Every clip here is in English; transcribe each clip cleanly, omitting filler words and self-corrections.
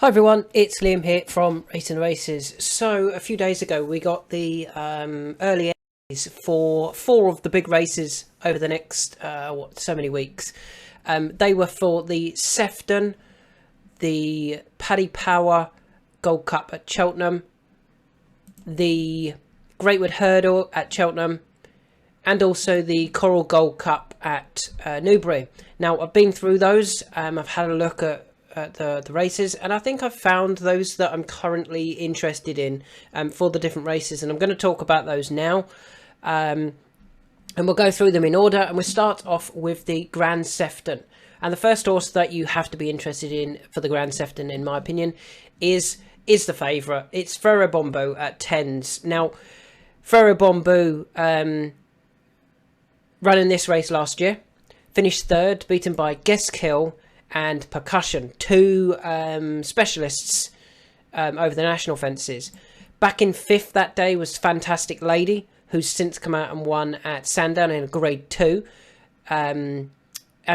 Hi everyone, it's Liam here from Rating the Races. So a few days ago we got the early entries for 4 of the big races over the next so many weeks. They were for the Sefton, the Paddy Power Gold Cup at Cheltenham, the Greatwood Hurdle at Cheltenham, and also the Coral Gold Cup at Newbury. Now I've been through those. I've had a look at the races, and I think I've found those that I'm currently interested in for the different races, and I'm going to talk about those now, and we'll go through them in order, and we'll start off with the Grand Sefton. And the first horse that you have to be interested in for the Grand Sefton, in my opinion, is the favourite. It's Frere Bombo at 10s. Now, Frere Bombo running this race last year, finished third, beaten by Geskill and Percussion, 2 specialists over the national fences. Back in 5th that day was Fantastic Lady, who's since come out and won at Sandown in a Grade 2, and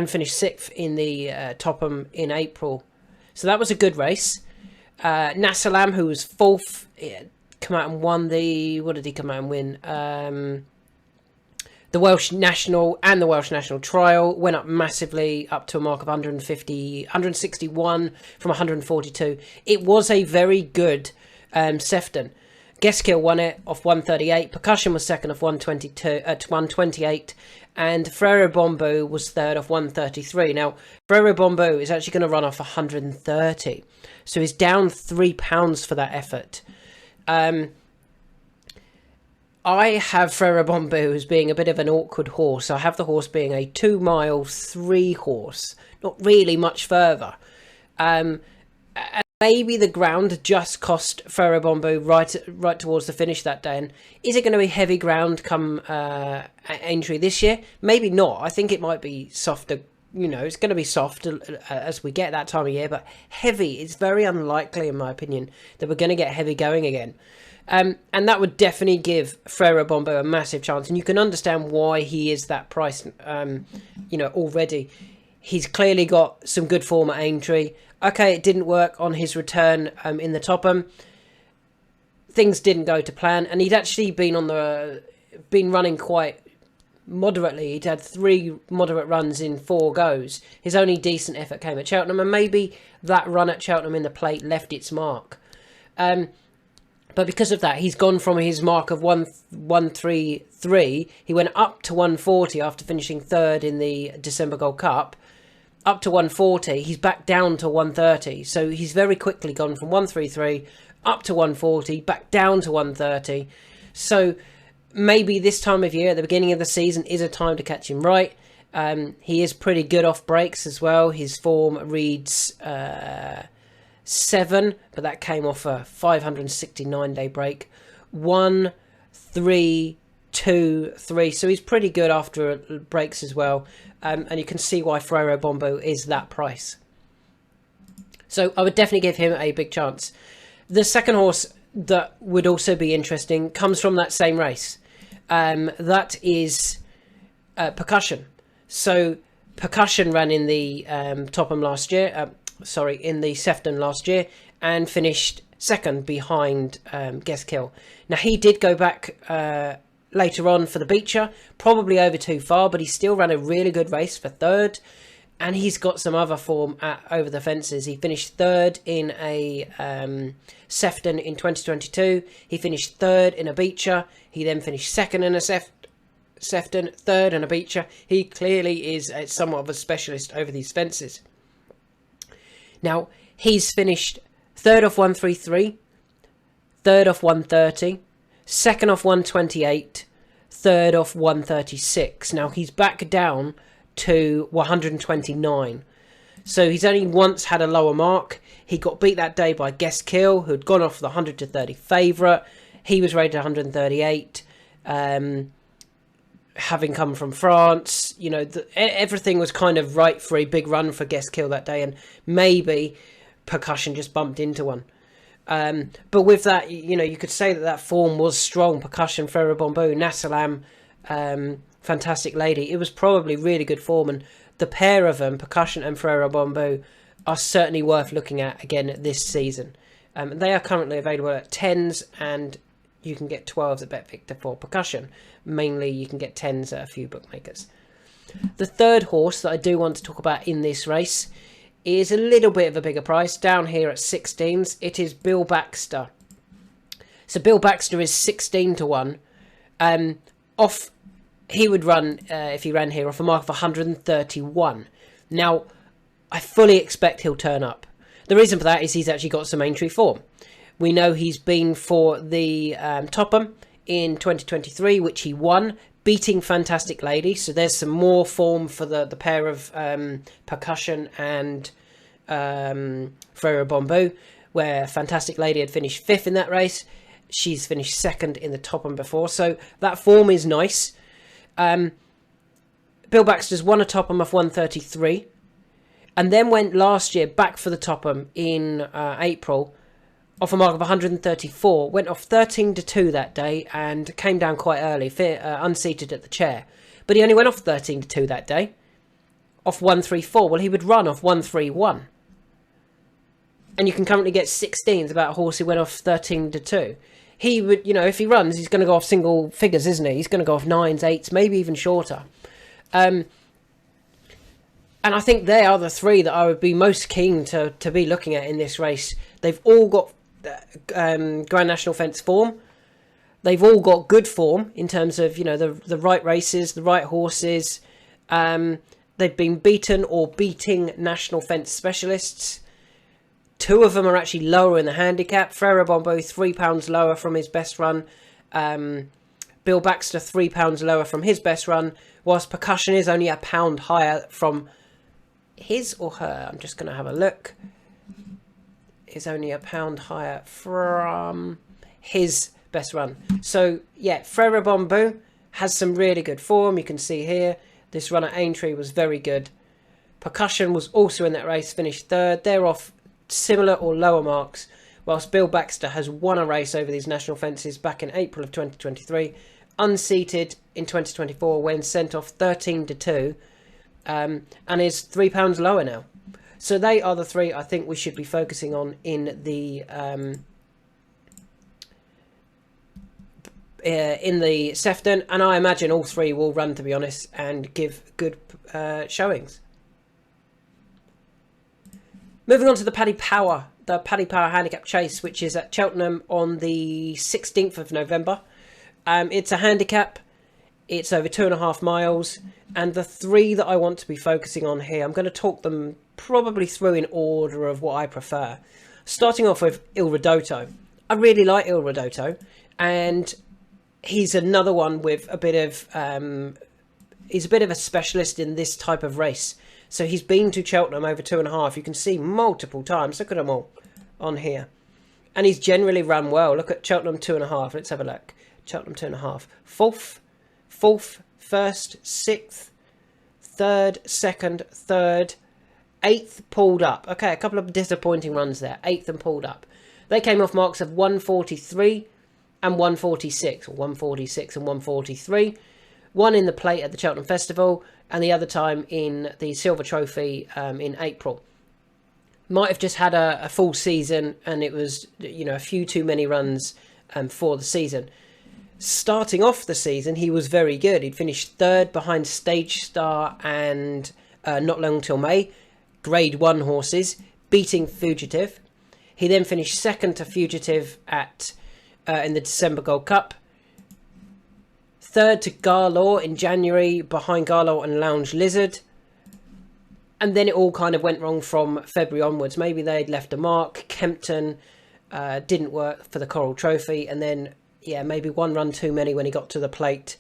finished 6th in the Topham in April. So that was a good race. Nasalam, who was 4th, come out and won the... What did he come out and win? The Welsh National and the Welsh National Trial. Went up massively, up to a mark of 161 from 142. It was a very good Sefton. Geskill won it off 138. Percussion was second off 122 at 128. And Frere Bombo was third off 133. Now, Frere Bombo is actually going to run off 130. So he's down £3 for that effort. I have Frere Bombo as being a bit of an awkward horse. I have the horse being a 2 mile 3 horse, not really much further. And maybe the ground just cost Frere Bombo right towards the finish that day. And is it going to be heavy ground come Aintree this year? Maybe not. I think it might be softer. You know, it's going to be soft as we get that time of year, but heavy, it's very unlikely, in my opinion, that we're going to get heavy going again. And that would definitely give Frere Bombo a massive chance. And you can understand why he is that price, already. He's clearly got some good form at Aintree. Okay, it didn't work on his return in the Topham. Things didn't go to plan. And he'd actually been running quite moderately. He'd had 3 moderate runs in 4 goes. His only decent effort came at Cheltenham. And maybe that run at Cheltenham in the plate left its mark. But because of that, he's gone from his mark of 133. He went up to 140 after finishing third in the December Gold Cup. Up to 140. He's back down to 130. So he's very quickly gone from 133 up to 140, back down to 130. So maybe this time of year, at the beginning of the season, is a time to catch him right. He is pretty good off breaks as well. His form reads 7, but that came off a 569-day break. 1, 3, 2, 3. So he's pretty good after breaks as well. And you can see why Frere Bombo is that price. So I would definitely give him a big chance. The second horse that would also be interesting comes from that same race. That is Percussion. So Percussion ran in the Topham last year. In the Sefton last year, and finished second behind Geskill. Now, he did go back later on for the Beecher, probably over too far, but he still ran a really good race for third, and he's got some other form over the fences. He finished third in a Sefton in 2022. He finished third in a Beecher. He then finished second in a Sefton, third in a Beecher. He clearly is somewhat of a specialist over these fences. Now, he's finished third off 133, third off 130, second off 128, third off 136. Now, he's back down to 129. So he's only once had a lower mark. He got beat that day by Geskill, who'd gone off the 100 to 30 favourite. He was rated 138. Having come from France, everything was kind of right for a big run for Geskill that day, and maybe Percussion just bumped into one. But with that, you could say that form was strong. Percussion, Frere Bombo, Nasalam, Fantastic Lady. It was probably really good form, and the pair of them, Percussion and Frere Bombo, are certainly worth looking at again this season. They are currently available at 10s, and you can get 12s at Bet Victor for percussion. Mainly you can get 10s at a few bookmakers. The third horse that I do want to talk about in this race is a little bit of a bigger price, down here at 16s. It is Bill Baxter. So Bill Baxter is 16 to 1. He would run, if he ran here, off a mark of 131. Now, I fully expect he'll turn up. The reason for that is he's actually got some Aintree form. We know he's been for the Topham in 2023, which he won, beating Fantastic Lady. So there's some more form for the pair of Percussion and Frere Bombou, where Fantastic Lady had finished 5th in that race. She's finished 2nd in the Topham before, so that form is nice. Bill Baxter's won a Topham of 133, and then went last year back for the Topham in April off a mark of 134. Went off 13 to 2 that day and came down quite early, unseated at the chair. But he only went off 13 to 2 that day, off 134. Well, he would run off 131. And you can currently get 16s about a horse who went off 13 to 2. He would, you know, if he runs, he's going to go off single figures, isn't he? He's going to go off 9s, 8s, maybe even shorter. And I think they are the three that I would be most keen to be looking at in this race. They've all got Grand National Fence form. They've all got good form in terms of, you know, the right races, the right horses. They've been beaten or beating National Fence specialists. 2 of them are actually lower in the handicap. Frere Bombou, £3 lower from his best run. Bill Baxter, £3 lower from his best run. Whilst Percussion is only £1 higher from his or her. I'm just going to have a look. Is only £1 higher from his best run. So, yeah, Frere Bombou has some really good form. You can see here, this run at Aintree was very good. Percussion was also in that race, finished 3rd. They're off similar or lower marks, whilst Bill Baxter has won a race over these national fences back in April of 2023, unseated in 2024 when sent off 13 to 2, and is £3 lower now. So they are the three I think we should be focusing on in the Sefton, and I imagine all three will run, to be honest, and give good showings. Moving on to the Paddy Power Handicap Chase, which is at Cheltenham on the 16th of November. It's a handicap. It's over 2.5 miles. And the three that I want to be focusing on here, I'm going to talk them probably through in order of what I prefer. Starting off with Il Ridotto. I really like Il Ridotto. And he's another one with a bit of... he's a bit of a specialist in this type of race. So he's been to Cheltenham over 2.5. You can see multiple times. Look at them all on here. And he's generally run well. Look at Cheltenham 2.5. Let's have a look. Cheltenham 2.5. Fourth, first, 6th, 3rd, 2nd, 3rd, 8th pulled up. Okay, a couple of disappointing runs there. 8th and pulled up. They came off marks of 143 and 146. Or 146 and 143. One in the plate at the Cheltenham Festival, and the other time in the Silver Trophy in April. Might have just had a full season, and it was, you know, a few too many runs for the season. Starting off the season, he was very good. He'd finished 3rd behind Stage Star and Not Long Till May, Grade 1 horses, beating Fugitive. He then finished 2nd to Fugitive at in the December Gold Cup. 3rd to Garlaw in January, behind Garlaw and Lounge Lizard. And then it all kind of went wrong from February onwards. Maybe they'd left a mark. Kempton didn't work for the Coral Trophy. And then, yeah, maybe one run too many when he got to the plate.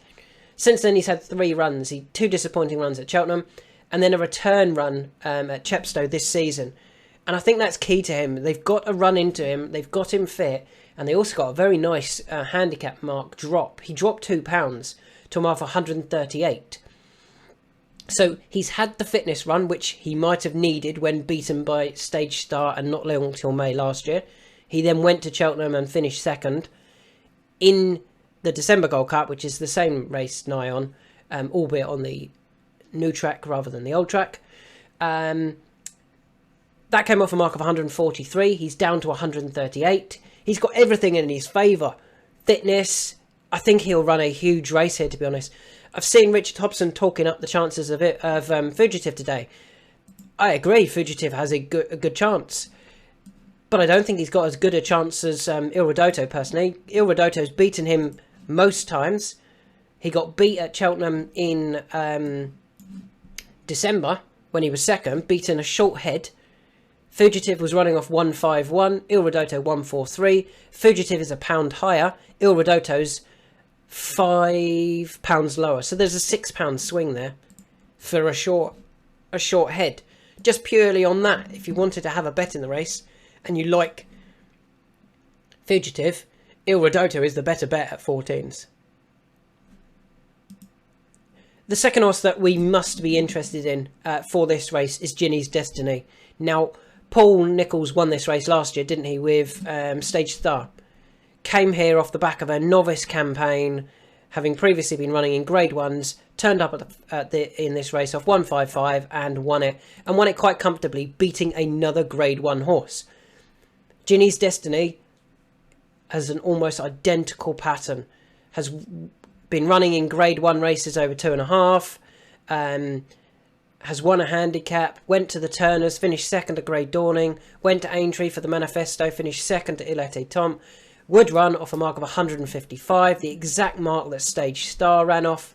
Since then, he's had 3 runs. 2 disappointing runs at Cheltenham. And then a return run at Chepstow this season. And I think that's key to him. They've got a run into him. They've got him fit. And they also got a very nice handicap mark drop. He dropped £2 to a mark of 138. So he's had the fitness run, which he might have needed when beaten by Stage Star and Not Long Till May last year. He then went to Cheltenham and finished 2nd in the December Gold Cup, which is the same race nigh on, albeit on the new track rather than the old track. That came off a mark of 143. He's down to 138. He's got everything in his favour. Fitness. I think he'll run a huge race here, to be honest. I've seen Richard Hobson talking up the chances of Fugitive today. I agree, Fugitive has a good chance. But I don't think he's got as good a chance as Il Ridotto, personally. Il Ridotto's beaten him most times. He got beat at Cheltenham in December when he was second, beaten a short head. Fugitive was running off 151, Il Ridotto 143. Fugitive is a pound higher. Il Ridotto's £5 lower. So there's a £6 swing there for a short head. Just purely on that, if you wanted to have a bet in the race and you like Fugitive, Il Ridotto is the better bet at 14s. The second horse that we must be interested in for this race is Ginny's Destiny. Now, Paul Nicholls won this race last year, didn't he, with Stage Star. Came here off the back of a novice campaign, having previously been running in Grade 1s, turned up in this race off 155 and won it quite comfortably, beating another Grade 1 horse. Ginny's Destiny has an almost identical pattern, has been running in Grade 1 races over 2.5, has won a handicap, went to the Turners, finished second at Grey Dawning, went to Aintree for the Manifesto, finished second at Il Était Temps, would run off a mark of 155, the exact mark that Stage Star ran off.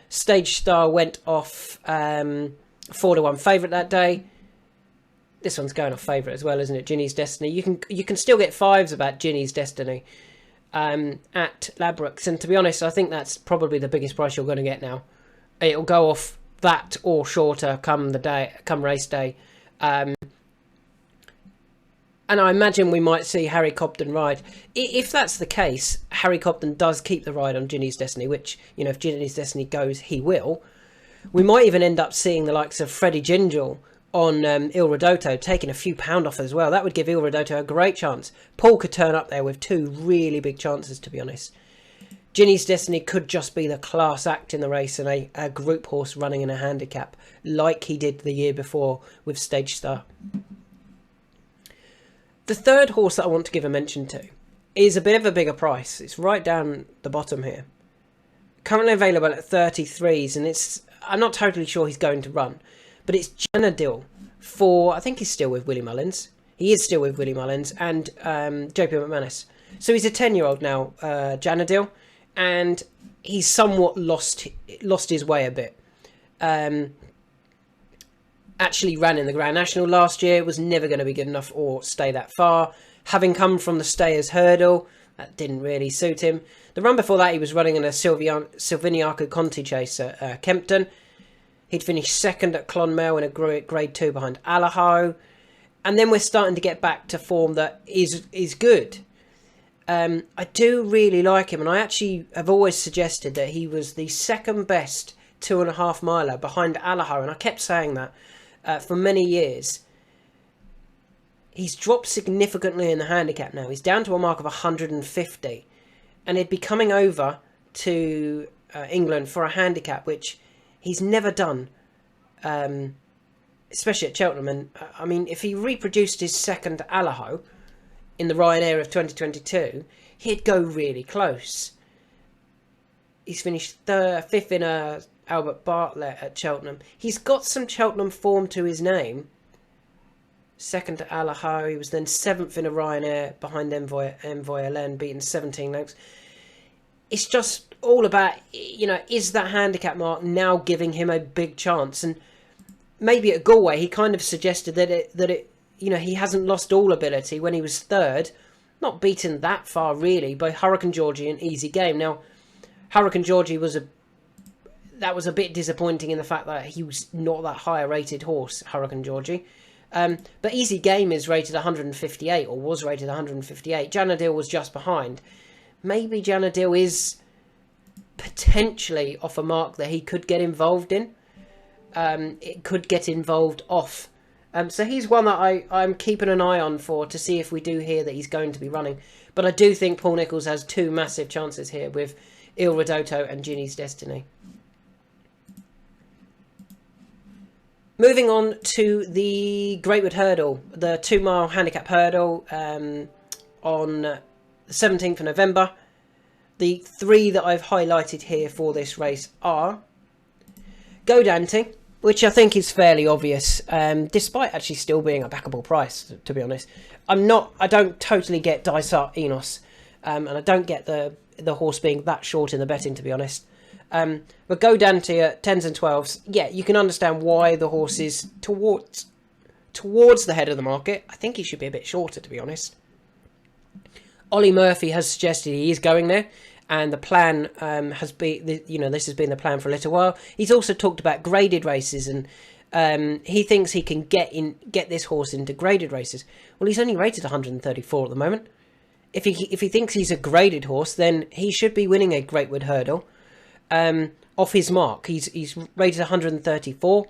Stage Star went off 4-1 favourite that day. This one's going off favourite as well, isn't it? Ginny's Destiny. You can still get fives about Ginny's Destiny at Ladbrokes, and to be honest, I think that's probably the biggest price you're going to get now. It'll go off that or shorter come race day. And I imagine we might see Harry Cobden ride. If that's the case, Harry Cobden does keep the ride on Ginny's Destiny, which, you know, if Ginny's Destiny goes, he will. We might even end up seeing the likes of Freddie Gingell on Il Ridotto taking a few pound off as well. That would give Il Ridotto a great chance. Paul could turn up there with two really big chances, to be honest. Ginny's Destiny could just be the class act in the race and a group horse running in a handicap, like he did the year before with Stage Star. The third horse that I want to give a mention to is a bit of a bigger price. It's right down the bottom here. Currently available at 33s, and I'm not totally sure he's going to run, but it's Janil for, I think he's still with Willie Mullins. He is still with Willie Mullins and JP McManus. So he's a 10-year-old now, Janil, and he's somewhat lost his way a bit. Actually ran in the Grand National last year, was never going to be good enough or stay that far. Having come from the Stayers Hurdle, that didn't really suit him. The run before that, he was running in a Silviniaco Conti chase at Kempton. He'd finished second at Clonmel in a Grade 2 behind Allaho. And then we're starting to get back to form that is good. I do really like him, and I actually have always suggested that he was the second best 2.5 miler behind Allaho, and I kept saying that for many years. He's dropped significantly in the handicap now. He's down to a mark of 150, and he'd be coming over to England for a handicap, which he's never done, especially at Cheltenham. And I mean, if he reproduced his second Allaho in the Ryanair of 2022, he'd go really close. He's finished fifth in Albert Bartlett at Cheltenham. He's got some Cheltenham form to his name. Second to Allaho. He was then seventh in a Ryanair behind Envoy Elen, beaten 17 lengths. It's just all about, you know, is that handicap mark now giving him a big chance? And maybe at Galway, he kind of suggested that it you know, he hasn't lost all ability when he was third, not beaten that far really by Hurricane Georgie and Easy Game. Now, Hurricane Georgie was a bit disappointing in the fact that he was not that high a rated horse, Hurricane Georgie. But Easy Game is rated 158, or was rated 158. Janil was just behind. Maybe Janil is potentially off a mark that he could get involved in. It could get involved off. So he's one that I'm keeping an eye on to see if we do hear that he's going to be running. But I do think Paul Nicholls has two massive chances here with Il Ridotto and Ginny's Destiny. Moving on to the Greatwood Hurdle, the 2 mile handicap hurdle on the 17th of November. The 3 that I've highlighted here for this race are Godan, which I think is fairly obvious, despite actually still being a backable price, to be honest. I don't totally get Dysart Enos, and I don't get the horse being that short in the betting, to be honest. But Godan at 10s and 12s, yeah, you can understand why the horse is towards the head of the market. I think he should be a bit shorter, to be honest. Ollie Murphy has suggested he is going there, and the plan has been, this has been the plan for a little while. He's also talked about graded races, and he thinks he can get this horse into graded races. Well, he's only rated 134 at the moment. If he thinks he's a graded horse, then he should be winning a Greatwood Hurdle off his mark. He's rated 134.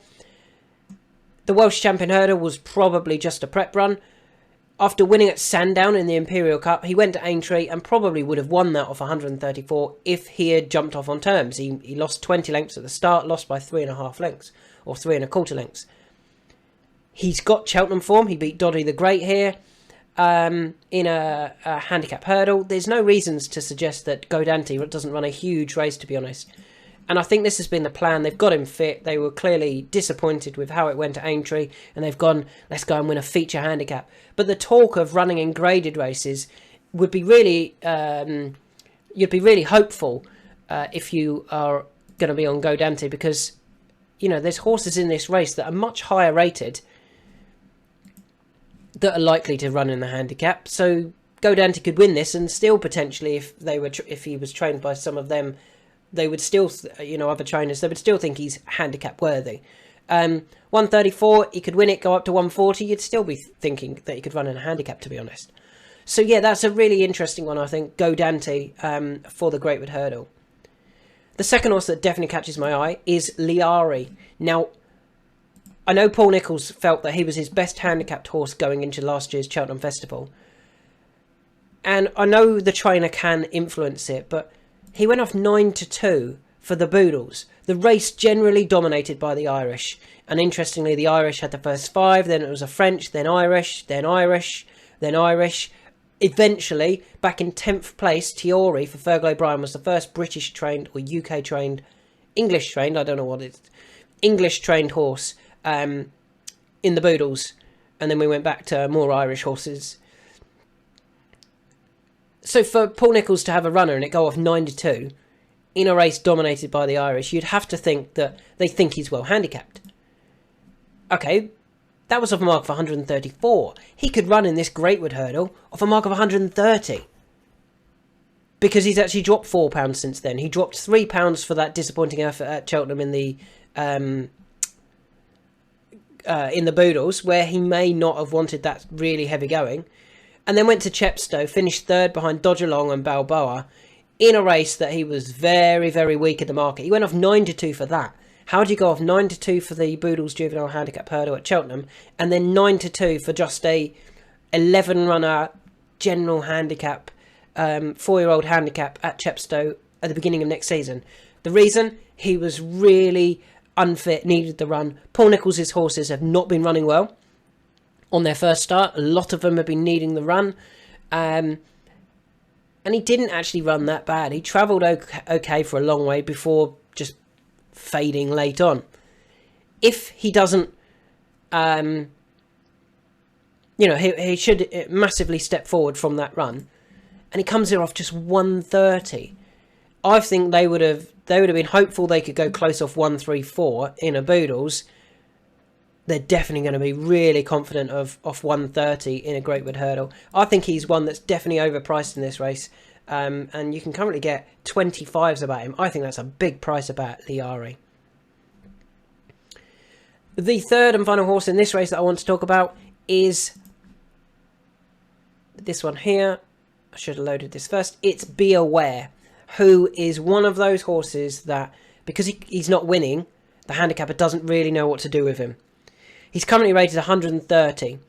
The Welsh Champion Hurdle was probably just a prep run. After winning at Sandown in the Imperial Cup, he went to Aintree and probably would have won that off 134 if he had jumped off on terms. He lost 20 lengths at the start, lost by 3.5 lengths, or 3.25 lengths. He's got Cheltenham form. He beat Doddy the Great here in a handicap hurdle. There's no reasons to suggest that Godan doesn't run a huge race, to be honest. And I think this has been the plan. They've got him fit. They were clearly disappointed with how it went at Aintree, and they've gone, let's go and win a feature handicap. But the talk of running in graded races would be really, you'd be really hopeful if you are going to be on Godan, because, there's horses in this race that are much higher rated that are likely to run in the handicap. So Godan could win this, and still potentially, if he was trained by some of them, they would still, other trainers, they would still think he's handicap worthy. 134, he could win it, go up to 140. You'd still be thinking that he could run in a handicap, to be honest. So yeah, that's a really interesting one, I think, Godan for the Greatwood Hurdle. The second horse that definitely catches my eye is Lari. Now, I know Paul Nicholls felt that he was his best handicapped horse going into last year's Cheltenham Festival. And I know the trainer can influence it, but he went off 9-2 for the Boodles. The race generally dominated by the Irish. And interestingly, the Irish had the first 5, then it was a French, then Irish, then Irish, then Irish. Eventually, back in 10th place, Tiori for Fergal O'Brien was the first British-trained or UK-trained, English-trained, I don't know what it's, English-trained horse in the Boodles. And then we went back to more Irish horses. So for Paul Nicholls to have a runner and it go off 9-2 in a race dominated by the Irish, you'd have to think that they think he's well handicapped. Okay, that was off a mark of 134. He could run in this Greatwood Hurdle off a mark of 130. Because he's actually dropped £4 since then. He dropped £3 for that disappointing effort at Cheltenham in the Boodles, where he may not have wanted that really heavy going. And then went to Chepstow, finished 3rd behind Dodger Long and Balboa in a race that he was very, very weak in the market. He went off 9-2 for that. How do you go off 9-2 for the Boodles Juvenile Handicap Hurdle at Cheltenham, and then 9-2 for just a 11-runner general handicap, 4-year-old handicap at Chepstow at the beginning of next season? The reason? He was really unfit, needed the run. Paul Nicholls' horses have not been running well on their first start. A lot of them have been needing the run. And he didn't actually run that bad. He travelled okay for a long way before just fading late on. If he doesn't, he should massively step forward from that run. And he comes here off just 130. I think they would have been hopeful they could go close off 134 in a Boodles. They're definitely going to be really confident of 130 in a Greatwood Hurdle. I think he's one that's definitely overpriced in this race. And you can currently get 25s about him. I think that's a big price about Lari. The third and final horse in this race that I want to talk about is this one here. I should have loaded this first. It's Be Aware, who is one of those horses that, because he's not winning, the handicapper doesn't really know what to do with him. He's currently rated 130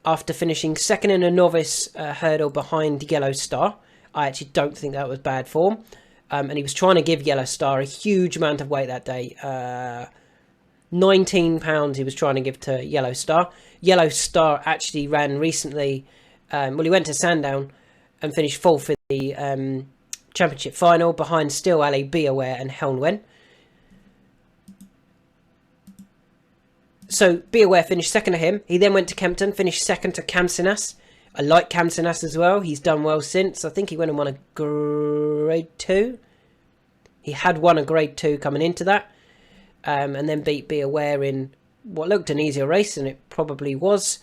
after finishing 2nd in a novice hurdle behind Yellow Star. I actually don't think that was bad form. And he was trying to give Yellow Star a huge amount of weight that day. £19 he was trying to give to Yellow Star. Yellow Star actually ran recently. Well, he went to Sandown and finished fourth in the championship final behind Still Ali, Be Aware and Helnwen. So Be Aware finished second to him. He then went to Kempton, finished second to Camsinas. I like Camsinas as well. He's done well since. I think he went and won a grade 2. He had won a grade 2 coming into that. And then beat Be Aware in what looked an easier race, and it probably was.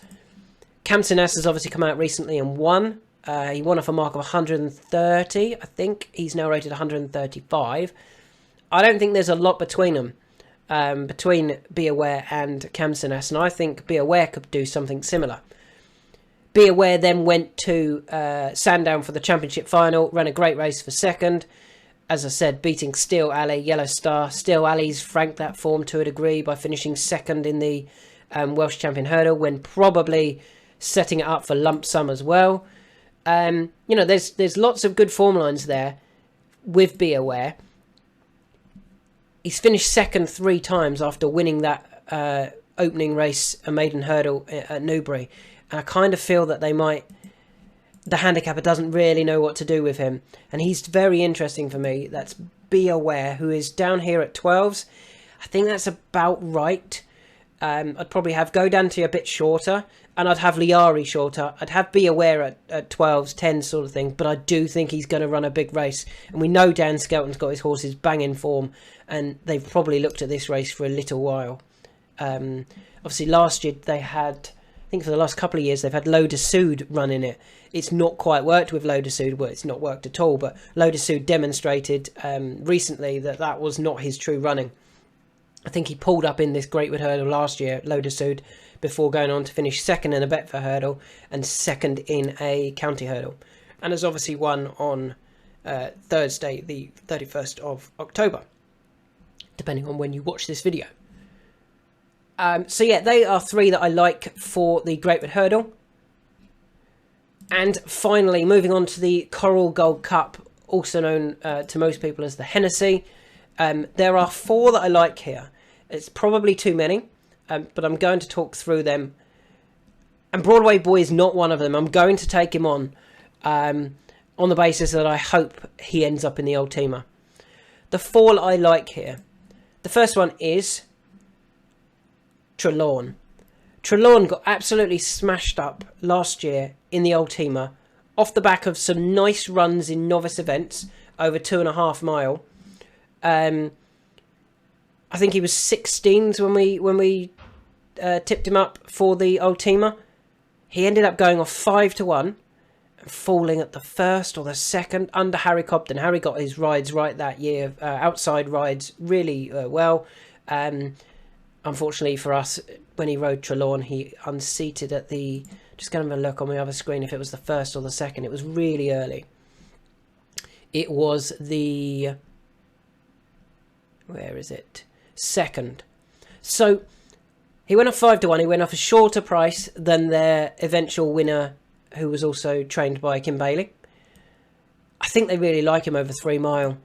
Camsinas has obviously come out recently and won. He won off a mark of 130, I think. He's now rated 135. I don't think there's a lot between them. Between Be Aware and Camsinas, and I think Be Aware could do something similar. Be Aware then went to Sandown for the championship final, ran a great race for second, as I said, beating Still Ali, Yellow Star. Still Ali's franked that form to a degree by finishing second in the Welsh Champion Hurdle, when probably setting it up for lump sum as well. You know, there's lots of good form lines there with Be Aware. He's finished second 3 times after winning that opening race, a maiden hurdle at Newbury. And I kind of feel that the handicapper doesn't really know what to do with him. And he's very interesting for me. That's Be Aware, who is down here at 12s. I think that's about right. I'd probably have Godan a bit shorter, and I'd have Lari shorter. I'd have Be Aware at 12s, 10s sort of thing, but I do think he's going to run a big race. And we know Dan Skelton's got his horses bang in form, and they've probably looked at this race for a little while. Obviously, last year they had, I think for the last couple of years, they've had Loda Sood run in it. It's not quite worked with Loda Sood. Well, it's not worked at all, but Loda Sood demonstrated recently that that was not his true running. I think he pulled up in this Greatwood Hurdle last year, Loda Sood, before going on to finish second in a Betfair Hurdle and second in a County Hurdle. And has obviously won on Thursday, the 31st of October, depending on when you watch this video. So yeah, they are 3 that I like for the Greatwood Hurdle. And finally, moving on to the Coral Gold Cup, also known to most people as the Hennessy. There are 4 that I like here. It's probably too many, but I'm going to talk through them. And Broadway Boy is not one of them. I'm going to take him on the basis that I hope he ends up in the Old Teamer. The 4 that I like here. The first one is Trelawn. Trelawn got absolutely smashed up last year in the Old Teamer off the back of some nice runs in novice events over 2.5 mile. I think he was 16s when we tipped him up for the Old Teamer. He ended up going off 5-1 and falling at the first or the second under Harry Cobden. Harry got his rides right that year, outside rides really well. Unfortunately for us, when he rode Trelawn, he unseated at the... Just going to have a look on my other screen if it was the first or the second. It was really early. It was the... Where is it? Second. So he went off 5-1. He went off a shorter price than their eventual winner, who was also trained by Kim Bailey. I think they really like him over 3 mile.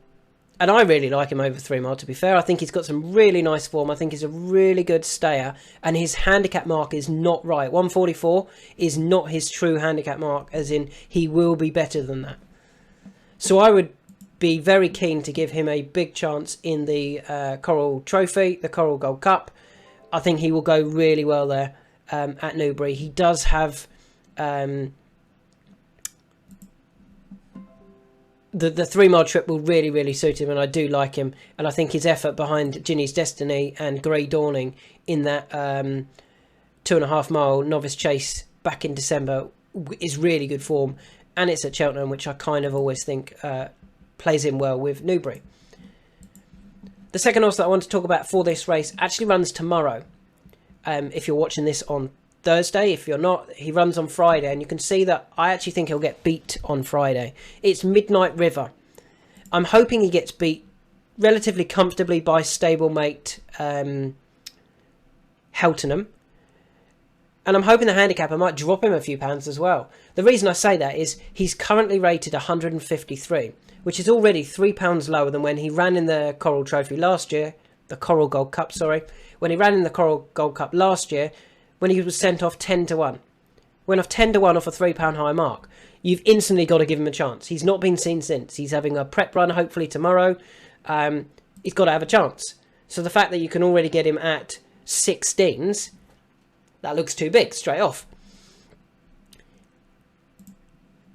And I really like him over 3 mile, to be fair. I think he's got some really nice form. I think he's a really good stayer. And his handicap mark is not right. 144 is not his true handicap mark, as in he will be better than that. So I would be very keen to give him a big chance in the Coral Trophy, the Coral Gold Cup. I think he will go really well there at Newbury. He does have... The 3 mile trip will really, really suit him, and I do like him. And I think his effort behind Ginny's Destiny and Grey Dawning in that 2.5 mile novice chase back in December is really good form. And it's at Cheltenham, which I kind of always think plays in well with Newbury. The second horse that I want to talk about for this race actually runs tomorrow. If you're watching this on Thursday, if you're not, he runs on Friday, and you can see that I actually think he'll get beat on Friday. It's Midnight River. I'm hoping he gets beat relatively comfortably by stablemate Cheltenham, and I'm hoping the handicapper might drop him a few pounds as well. The reason I say that is he's currently rated 153, which is already £3 lower than when he ran in the Coral Trophy last year, the Coral Gold Cup, sorry. When he ran in the Coral Gold Cup last year, when he was sent off 10-1. Went off 10-1 off a £3 high mark. You've instantly got to give him a chance. He's not been seen since. He's having a prep run, hopefully tomorrow. He's got to have a chance. So the fact that you can already get him at 16s, that looks too big straight off.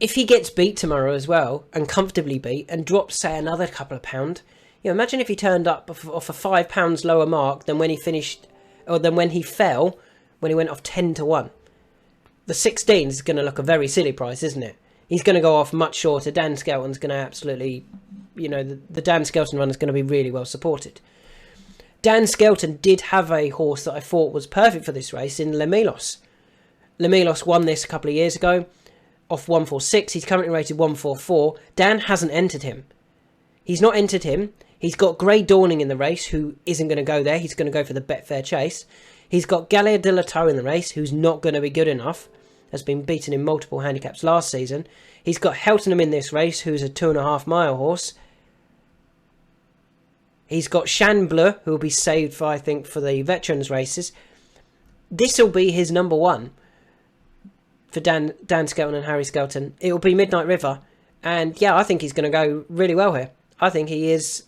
If he gets beat tomorrow as well, and comfortably beat, and drops, say, another couple of pound, imagine if he turned up off a £5 lower mark than when he finished, or than when he fell, when he went off 10-1. The 16 is going to look a very silly price, isn't it? He's going to go off much shorter. Dan Skelton's going to absolutely, the Dan Skelton run is going to be really well supported. Dan Skelton did have a horse that I thought was perfect for this race in Lemilos. Lemilos won this a couple of years ago off 146. He's currently rated 144. Dan hasn't entered him. He's not entered him. He's got Grey Dawning in the race, who isn't going to go there. He's going to go for the Betfair Chase. He's got Gallia de la Toe in the race, who's not going to be good enough. Has been beaten in multiple handicaps last season. He's got Cheltenham in this race, who's a 2.5 mile horse. He's got Chan Bleu, who will be saved for, I think, for the veterans races. This will be his number one for Dan Skelton and Harry Skelton. It will be Midnight River. And yeah, I think he's going to go really well here. I think he is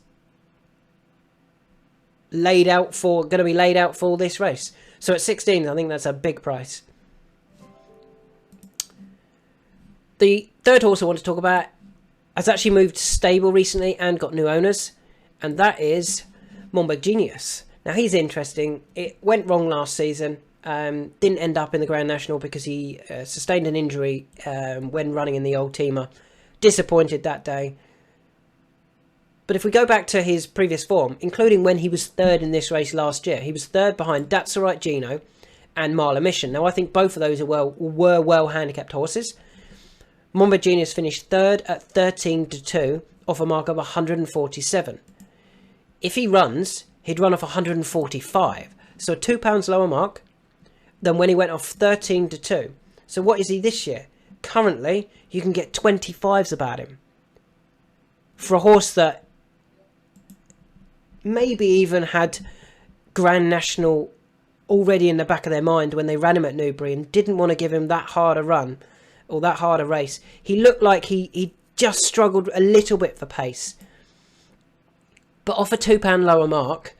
going to be laid out for this race. So at 16, I think that's a big price. The third horse I want to talk about has actually moved stable recently and got new owners, and that is Monbeg Genius. Now he's interesting. It went wrong last season. Didn't end up in the Grand National because he sustained an injury when running in the Old Teamer. Disappointed that day. But if we go back to his previous form, including when he was third in this race last year, he was third behind That's Alright Gino and Marla Mission. Now I think both of those were well handicapped horses. Monbeg Genius finished third at 13-2 off a mark of 147. If he runs, he'd run off 145. So a £2 lower mark than when he went off 13-2. So what is he this year? Currently, you can get 25s about him. For a horse that maybe even had Grand National already in the back of their mind when they ran him at Newbury and didn't want to give him that harder run or that harder race. He looked like he just struggled a little bit for pace. But off a £2 lower mark,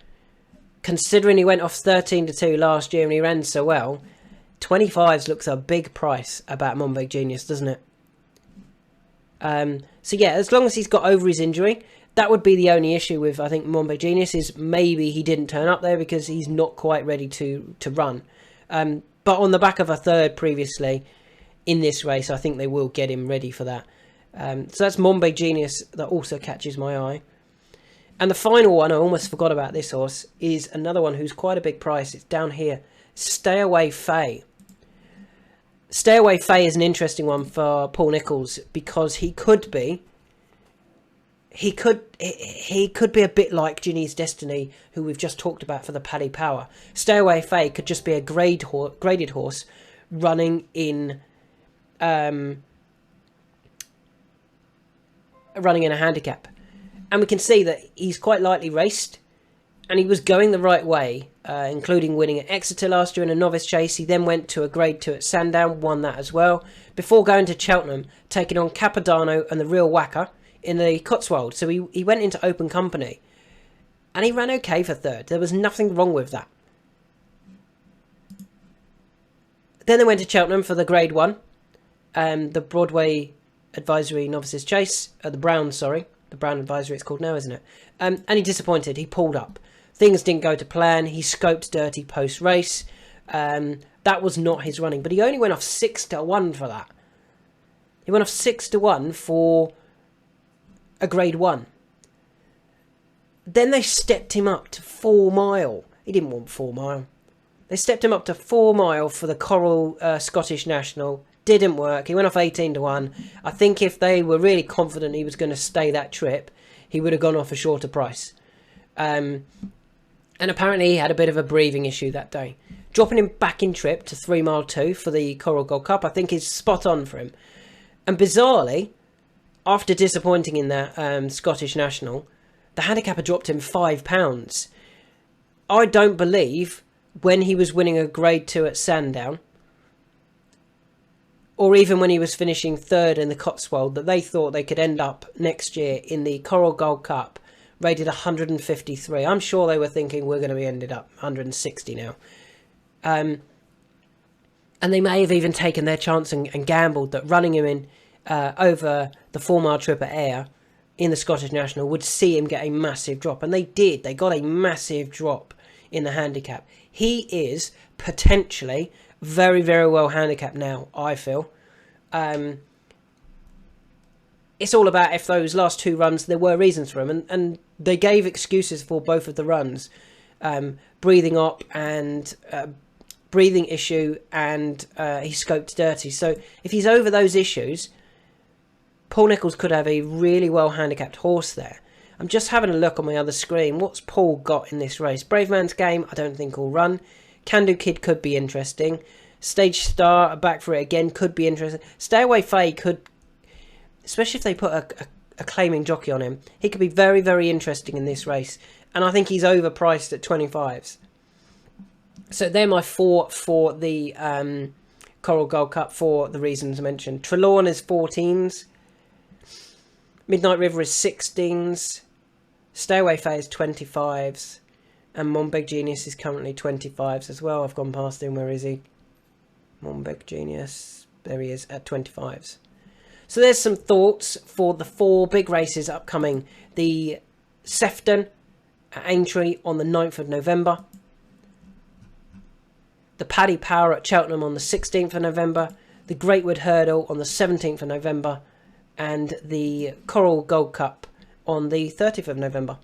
considering he went off 13-2 last year and he ran so well, 25s looks a big price about Monbeg Genius, doesn't it? So yeah, as long as he's got over his injury, that would be the only issue with, I think, Monbeg Genius, is maybe he didn't turn up there because he's not quite ready to run. But on the back of a third previously in this race, I think they will get him ready for that. So that's Monbeg Genius that also catches my eye. And the final one, I almost forgot about this horse, is another one who's quite a big price. It's down here. Away Fay. Away Fay is an interesting one for Paul Nicholls because he could be a bit like Ginny's Destiny, who we've just talked about for the Paddy Power. Away Fay could just be a graded horse running in a handicap. And we can see that he's quite lightly raced, and he was going the right way, including winning at Exeter last year in a novice chase. He then went to a Grade 2 at Sandown, won that as well, before going to Cheltenham, taking on Capodanno and the Real Whacker in the Cotswold. So he went into open company, and he ran okay for third. There was nothing wrong with that. Then they went to Cheltenham for the Grade 1, the Broadway Advisory Novices Chase, the Brown Advisory it's called now, isn't it? And he disappointed. He pulled up. Things didn't go to plan. He scoped dirty post-race. That was not his running. But he only went off 6-1 for that. He went off 6-1 for a Grade 1. Then they stepped him up to 4 mile. He didn't want 4 mile. They stepped him up to 4 mile for the Coral Scottish National. Didn't work. He went off 18-1. I think if they were really confident he was going to stay that trip, he would have gone off a shorter price. And apparently he had a bit of a breathing issue that day. Dropping him back in trip to 3 mile 2 for the Coral Gold Cup, I think is spot on for him. And bizarrely, after disappointing in that Scottish National, the handicapper dropped him £5. I don't believe when he was winning a Grade 2 at Sandown, or even when he was finishing third in the Cotswold, that they thought they could end up next year in the Coral Gold Cup rated 153. I'm sure they were thinking we're going to be ended up 160 now. And they may have even taken their chance and gambled that running him in over the 4-mile trip at Ayr in the Scottish National would see him get a massive drop. And they did. They got a massive drop in the handicap. He is potentially very, very well handicapped now, I feel. It's all about if those last 2 runs, there were reasons for him. And they gave excuses for both of the runs. Breathing up and breathing issue, and he scoped dirty. So if he's over those issues, Paul Nicholls could have a really well handicapped horse there. I'm just having a look on my other screen. What's Paul got in this race? Brave Man's Game, I don't think will run. Can Do Kid could be interesting. Stage Star, back for it again, could be interesting. Stay Away Fay could, especially if they put a claiming jockey on him, he could be very, very interesting in this race. And I think he's overpriced at 25s. So they're my 4 for the Coral Gold Cup for the reasons mentioned. Trelawn is 14s. Midnight River is 16s. Stay Away Fay is 25s. And Monbeg Genius is currently 25s as well. I've gone past him. Where is he? Monbeg Genius. There he is at 25s. So there's some thoughts for the 4 big races upcoming. The Sefton at Aintree on the 9th of November. The Paddy Power at Cheltenham on the 16th of November. The Greatwood Hurdle on the 17th of November. And the Coral Gold Cup on the 30th of November.